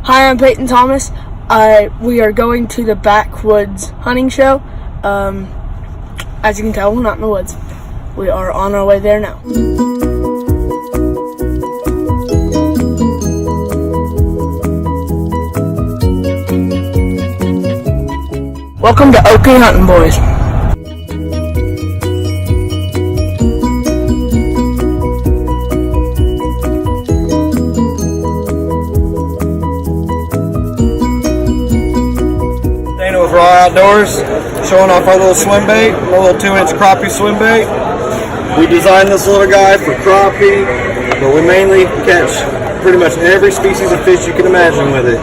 Hi, I'm Peyton Thomas. We are going to the Backwoods hunting show. As you can tell, we're not in the woods. We are on our way there now. Welcome to OP Hunting Boys. With Raw Outdoors, showing off our little swim bait, our little 2-inch crappie swim bait. We designed this little guy for crappie, but we mainly catch pretty much every species of fish you can imagine with it.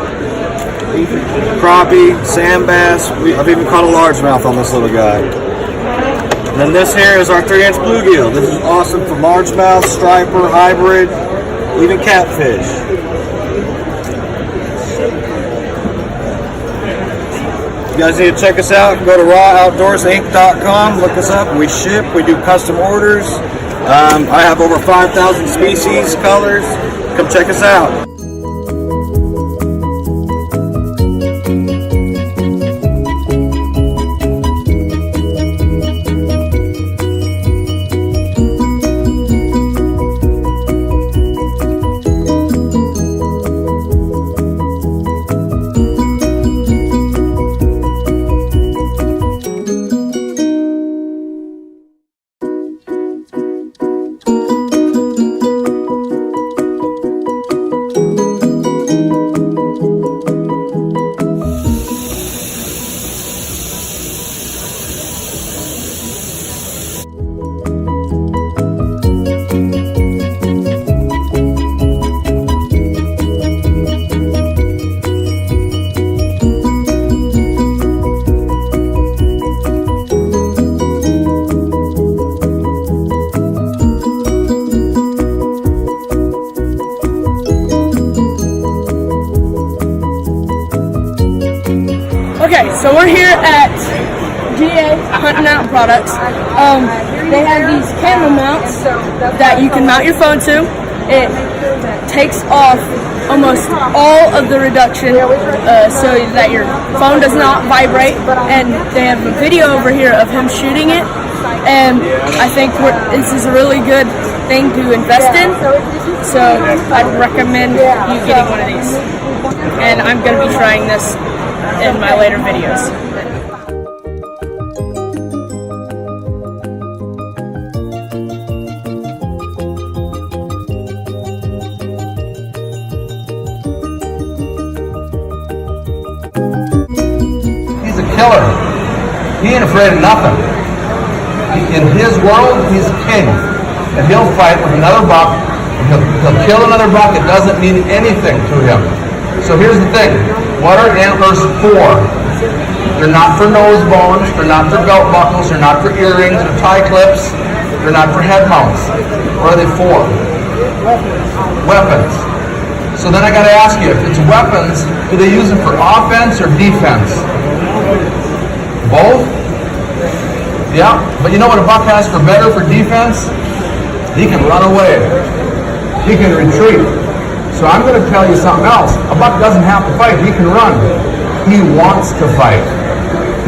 Crappie, sand bass, I've even caught a largemouth on this little guy. And then this here is our 3-inch bluegill. This is awesome for largemouth, striper, hybrid, even catfish. You guys need to check us out. Go to rawoutdoorsinc.com. Look us up. We ship. We do custom orders. I have over 5,000 species, colors. Come check us out. Okay, so we're here at GA Hunting Out Products. They have these camera mounts that you can mount your phone to. It takes off almost all of the reduction so that your phone does not vibrate. And they have a video over here of him shooting it. And I think this is a really good thing to invest in. So I'd recommend you getting one of these. And I'm going to be trying this in my later videos. He's a killer. He ain't afraid of nothing. In his world, he's king. And he'll fight with another buck. He'll kill another buck. It doesn't mean anything to him. So here's the thing. What are antlers for? They're not for nose bones, they're not for belt buckles, they're not for earrings or tie clips, they're not for head mounts. What are they for? Weapons. So then I gotta ask you, if it's weapons, do they use them for offense or defense? Both? Yeah, but you know what a buck has for better for defense? He can run away. He can retreat. So I'm going to tell you something else. A buck doesn't have to fight. He can run. He wants to fight.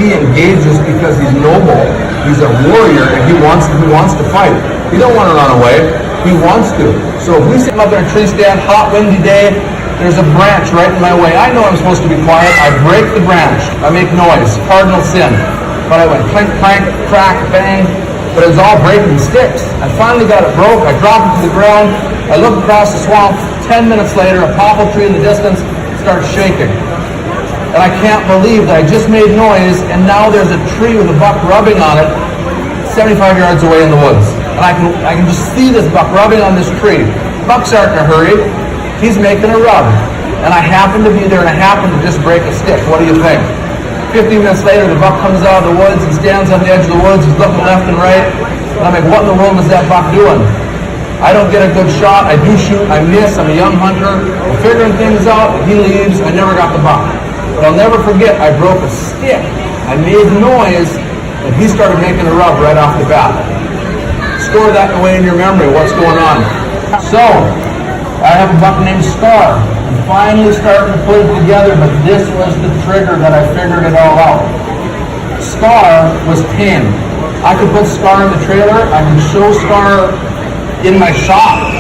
He engages because he's noble. He's a warrior, and he wants to fight. He don't want to run away. He wants to. So if we sit up there in a tree stand, hot, windy day, there's a branch right in my way. I know I'm supposed to be quiet. I break the branch. I make noise. Cardinal sin. But I went clink, clank, crack, bang. But it was all breaking sticks. I finally got it broke. I dropped it to the ground. I look across the swamp. 10 minutes later, a popple tree in the distance starts shaking. And I can't believe that I just made noise, and now there's a tree with a buck rubbing on it 75 yards away in the woods. And I can just see this buck rubbing on this tree. Bucks aren't in a hurry. He's making a rub. And I happen to be there, and I happen to just break a stick. What do you think? 15 minutes later, the buck comes out of the woods and stands on the edge of the woods. He's looking left and right. And I'm like, what in the world is that buck doing? I don't get a good shot. I do shoot. I miss. I'm a young hunter. I'm figuring things out. He leaves. I never got the buck. But I'll never forget, I broke a stick. I made noise, and he started making a rub right off the bat. Store that away in your memory, what's going on. So, I have a buck named Scar. I'm finally starting to put it together, but this was the trigger that I figured it all out. Scar was tame. I could put Scar in the trailer, I could show Scar in my shop,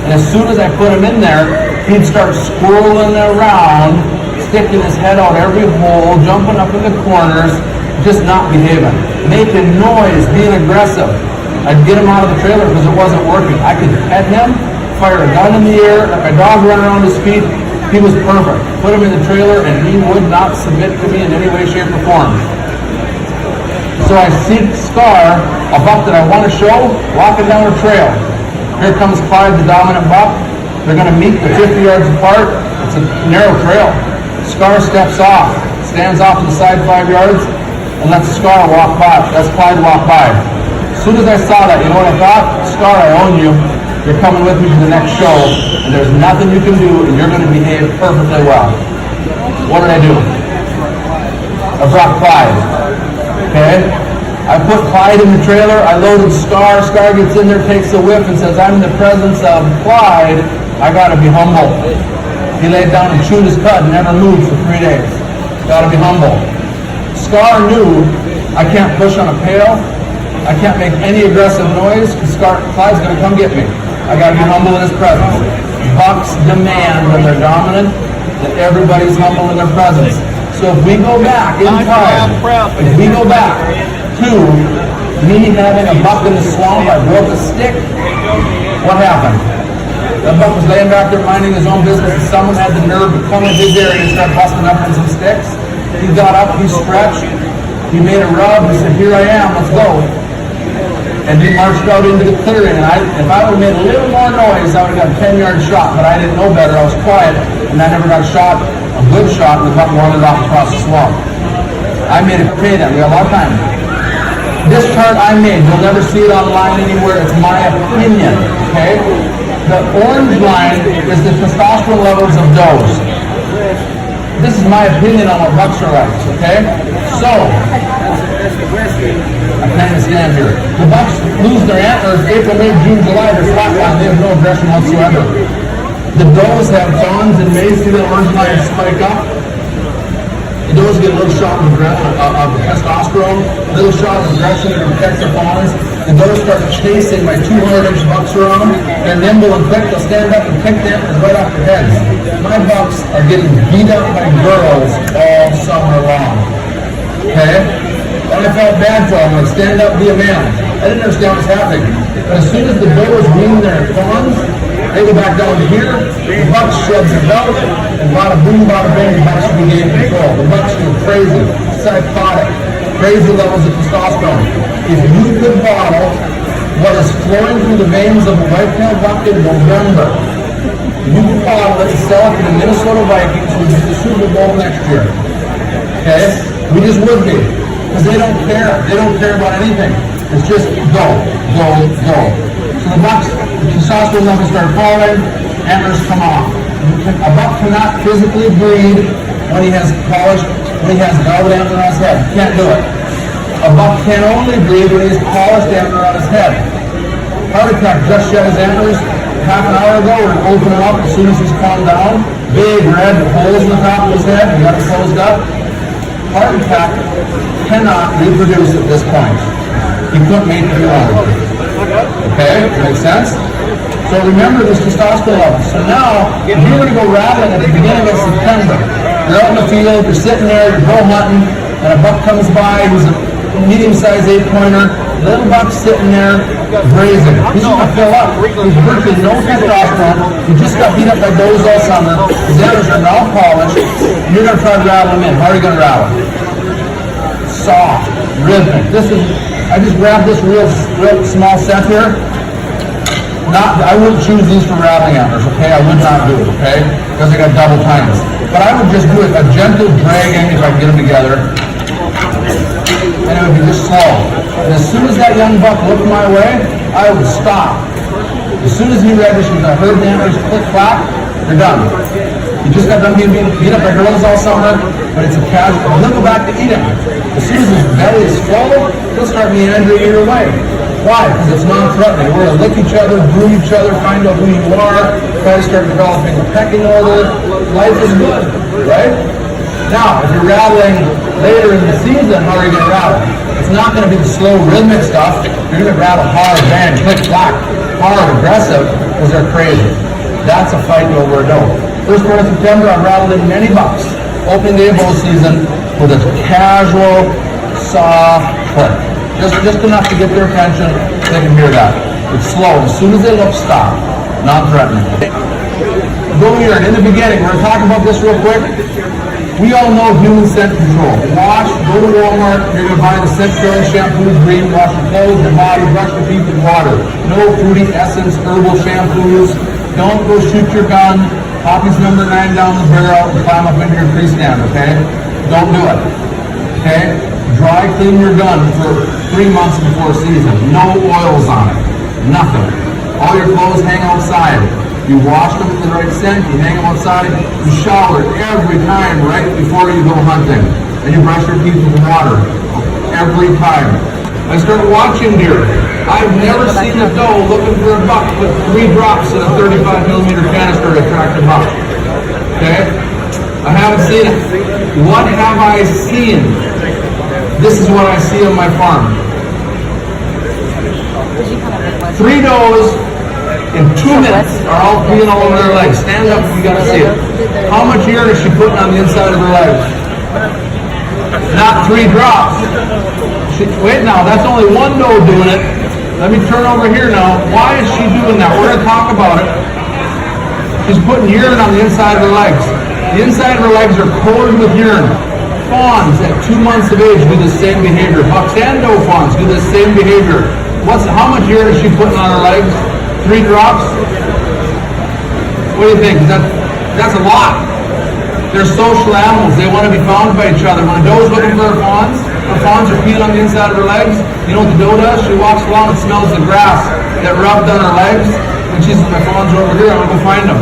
and as soon as I put him in there, he'd start squirreling around, sticking his head out every hole, jumping up in the corners, just not behaving, making noise, being aggressive. I'd get him out of the trailer because it wasn't working. I could pet him, fire a gun in the air, let my dog run around his feet. He was perfect. Put him in the trailer and he would not submit to me in any way, shape, or form. So I see Scar, a buck that I want to show, walking down a trail. Here comes Clyde, the dominant buck. They're going to meet the 50 yards apart. It's a narrow trail. Scar steps off, stands off to the side 5 yards, and lets Scar walk by. That's Clyde walk by. As soon as I saw that, you know what I thought? Scar, I own you. You're coming with me to the next show, and there's nothing you can do, and you're going to behave perfectly well. What did I do? I brought Clyde. Okay? I put Clyde in the trailer, I loaded Scar, Scar gets in there, takes a whiff and says, I'm in the presence of Clyde, I gotta be humble. He laid down and chewed his cud, never moved for 3 days. Gotta be humble. Scar knew I can't push on a pail, I can't make any aggressive noise, because Clyde's gonna come get me. I gotta be humble in his presence. Bucks demand when they're dominant that everybody's humble in their presence. So if we go back in time, if we go back to me having a buck in the swamp, I broke a stick, what happened? That buck was laying back there minding his own business and someone had the nerve to come in his area and start busting up on some sticks. He got up, he stretched, he made a rub, he said, here I am, let's go. And he marched out into the clearing, and if I would have made a little more noise, I would have got a 10-yard shot, but I didn't know better, I was quiet, and I never got a shot, a good shot, with buck wandered off across the swamp. I made a pay that, we got a lot of time. This chart I made, you'll never see it online anywhere, it's my opinion, okay? The orange line is the testosterone levels of does. This is my opinion on what bucks are like, okay? So, I can't even stand here. The bucks lose their antlers April, May, June, July, they're flatline, they have no aggression whatsoever. The does have fawns in May, see the orange line spike up? The does get a little shot of testosterone, a little shot of aggression that protects their fawns. The does start chasing my 200-inch bucks around. They're nimble and quick, they'll stand up and pick the antlers right off their heads. My bucks are getting beat up by girls all summer long. Okay? And I felt bad for them, like stand up, be a man. I didn't understand what was happening. But as soon as the does wean their fawns, they go back down to here, the buck sheds their belt, and bada boom, bada bang, the bucks regain control. The bucks go crazy, psychotic, crazy levels of testosterone. If you could bottle what is flowing through the veins of a white-tailed buck in November, you could bottle it and sell it to the Minnesota Vikings, which is the Super Bowl next year. Okay? We just would be. Because they don't care. They don't care about anything. It's just go, go, go. So the bucks, the testosterone levels start falling, antlers come off. A buck cannot physically breed when he has polished, when he has velvet antler on his head. He can't do it. A buck can only breed when he has polished antler on his head. Heart attack just shed his antlers half an hour ago. We're going to open him up as soon as he's calmed down. Big red holes in the top of his head. He got it closed up. Heart attack cannot reproduce at this point. He couldn't make it long. Okay, makes sense? So remember this testosterone level. So now, if you were to go rattling at the beginning of September, you're out in the field, you're sitting there, you're bow hunting, and a buck comes by, he's a medium-sized 8-pointer, little buck sitting there, grazing. He's going to fill up. He's virtually no testosterone. He just got beat up by does all summer. His antlers are now polished, and you're going to try to rattle him in. How are you going to rattle? Soft, rhythmic. I just grabbed this real small set here. I wouldn't choose these for rattling antlers, okay? I would not do it, okay? Because they got double tines. But I would just do a gentle dragging if I can get them together. And it would be just slow. And as soon as that young buck looked my way, I would stop. As soon as he registers, I heard the antlers click clack, they're done. He just got done being beat up by girls all summer, but it's a casual. He'll go back to eating. As soon as his belly is full, he'll start meandering either way. Why? Because it's non-threatening. We're going to lick each other, groom each other, find out who you are. probably start developing a pecking order. Life is good, right? Now, if you're rattling later in the season, how are you going to rattle? It's not going to be the slow rhythmic stuff. You're going to rattle hard, bang, click, clack, hard, aggressive, because they're crazy. That's a fight over a doe. First part of September, I've rattled in many bucks. Opening day of bow season with a casual, soft click. Just enough to get their attention, they can hear that. It's slow. As soon as they look, stop. Non-threatening. Go here, and in the beginning, we're going to talk about this real quick. We all know human scent control. Wash, go to Walmart, you're going to buy the scent control shampoos, green, wash your clothes, your body, brush your teeth with water. No fruity essence, herbal shampoos. Don't go shoot your gun, Poppy's number 9 down the barrel, and climb up into your tree stand, okay? Don't do it, okay? Dry clean your gun for 3 months before season. No oils on it, nothing. All your clothes hang outside. You wash them with the right scent, you hang them outside, you shower every time right before you go hunting. And you brush your teeth with water every time. I started watching deer. I've never seen a doe looking for a buck with 3 drops in a 35 millimeter canister to attract a buck. Okay? I haven't seen it. What have I seen? This is what I see on my farm. 3 does in 2 minutes are all peeing all over their legs. Stand up if you gotta see it. How much urine is she putting on the inside of her legs? Not 3 drops. Wait now, that's only 1 doe doing it. Let me turn over here now. Why is she doing that? We're gonna talk about it. She's putting urine on the inside of her legs. The inside of her legs are coated with urine. Fawns at 2 months of age do the same behavior. Bucks and doe fawns do the same behavior. How much urine is she putting on her legs? 3 drops? What do you think? That's a lot. They're social animals. They want to be found by each other. When a doe's looking for her fawns are peeing on the inside of her legs. You know what the doe does? She walks along and smells the grass that rubbed on her legs. And she's, my fawns are over here, I'm going to go find them.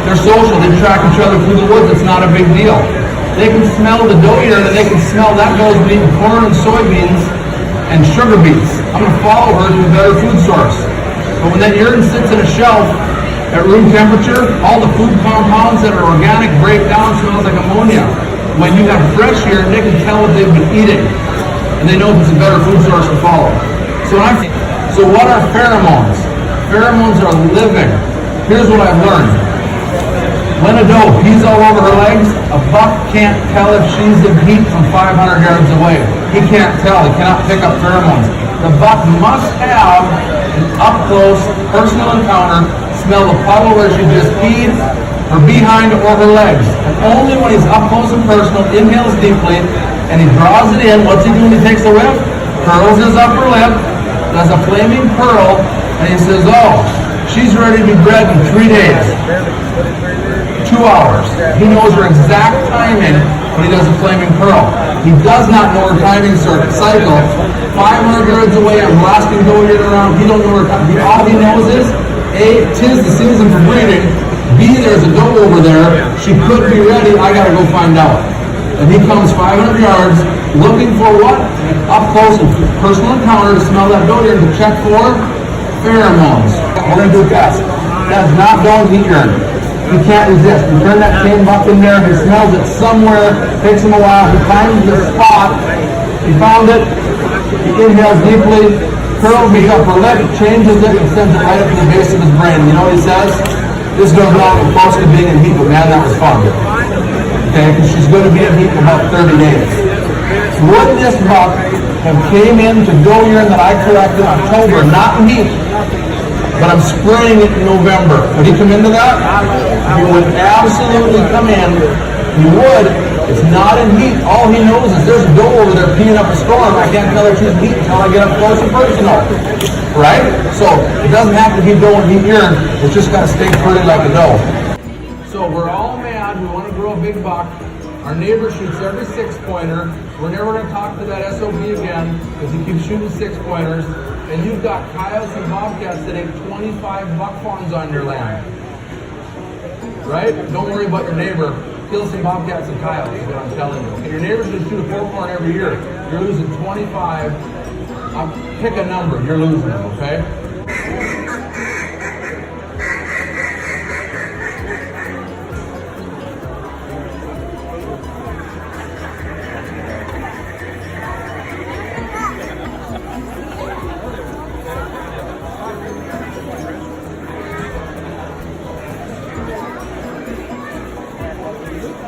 They're social. They track each other through the woods. It's not a big deal. They can smell the doe urine, and they can smell that doe's been eating corn and soybeans and sugar beets. I'm going to follow her to a better food source. But when that urine sits in a shelf at room temperature, all the food compounds that are organic break down, smells like ammonia. When you have fresh urine, they can tell what they've been eating, and they know if it's a better food source to follow. So what are pheromones? Pheromones are living. Here's what I've learned. When a doe pees all over her legs, a buck can't tell if she's in heat from 500 yards away. He can't tell. He cannot pick up pheromones. The buck must have an up-close, personal encounter, smell the puddle where she just peed, her behind or her legs. And only when he's up close and personal, inhales deeply, and he draws it in, what's he do when he takes a whiff? Curls his upper lip, does a flaming pearl, and he says, oh, she's ready to be bred in 3 days. 2 hours. He knows her exact timing when he does a flaming pearl. He does not know her timing cycle. 500 yards away, I'm blasting doe urine around. He don't know her timing. All he knows is, A, 'tis the season for breeding. B, there's a doe over there. She could be ready. I gotta go find out. And he comes 500 yards looking for what? Up close and personal encounter to smell that doe urine to check for pheromones. We're gonna do a test. That's not doe heat urine. He can't resist. You turn that same buck in there, he smells it somewhere, takes him a while, he finds the spot, he found it, he inhales deeply, curls his upper lip, changes it, and sends it right up to the base of his brain. You know what he says? This goes along close to being in heat, but man, that was fun. Okay, because she's going to be in heat in about 30 days. Would this buck have came into doe urine that I collected in October, not in heat, but I'm spraying it in November, would he come into that? He would absolutely come in. He would. It's not in heat. All he knows is there's a doe over there peeing up a storm. I can't tell if she's in heat until I get up close and personal. Right? So it doesn't have to be doe and heat urine. It's just got to stay pretty like a doe. So we're all mad. We want to grow a big buck. Our neighbor shoots every 6-pointer. We're never going to talk to that SOB again because he keeps shooting 6-pointers. And you've got coyotes and bobcats that ate 25 buck fawns on your land. Right? Don't worry about your neighbor. Kill some bobcats and coyotes is what I'm telling you. And your neighbor's going to shoot a 4-corn every year. You're losing 25. Pick a number. You're losing them, okay?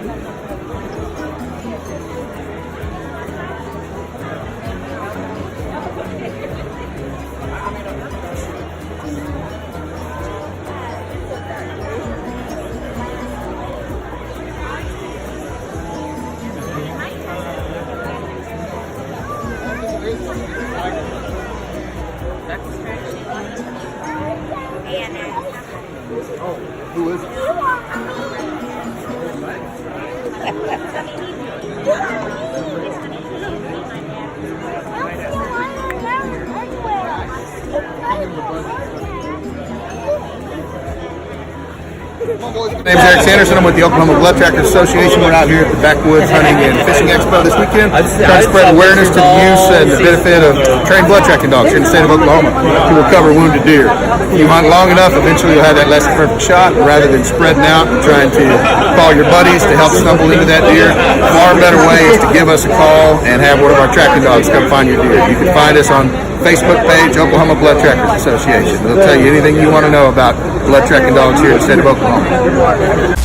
Who is it? My name's Eric Sanderson. I'm with the Oklahoma Blood Trackers Association. We're out here at the Backwoods Hunting and Fishing Expo this weekend, trying to spread awareness to the use and the benefit of trained blood tracking dogs here in the state of Oklahoma to recover wounded deer. If you hunt long enough, eventually you'll have that less than perfect shot. Rather than spreading out and trying to call your buddies to help stumble into that deer, a far better way is to give us a call and have one of our tracking dogs come find your deer. You can find us on Facebook page, Oklahoma Blood Trackers Association. It'll tell you anything you want to know about blood tracking dogs here in the state of Oklahoma.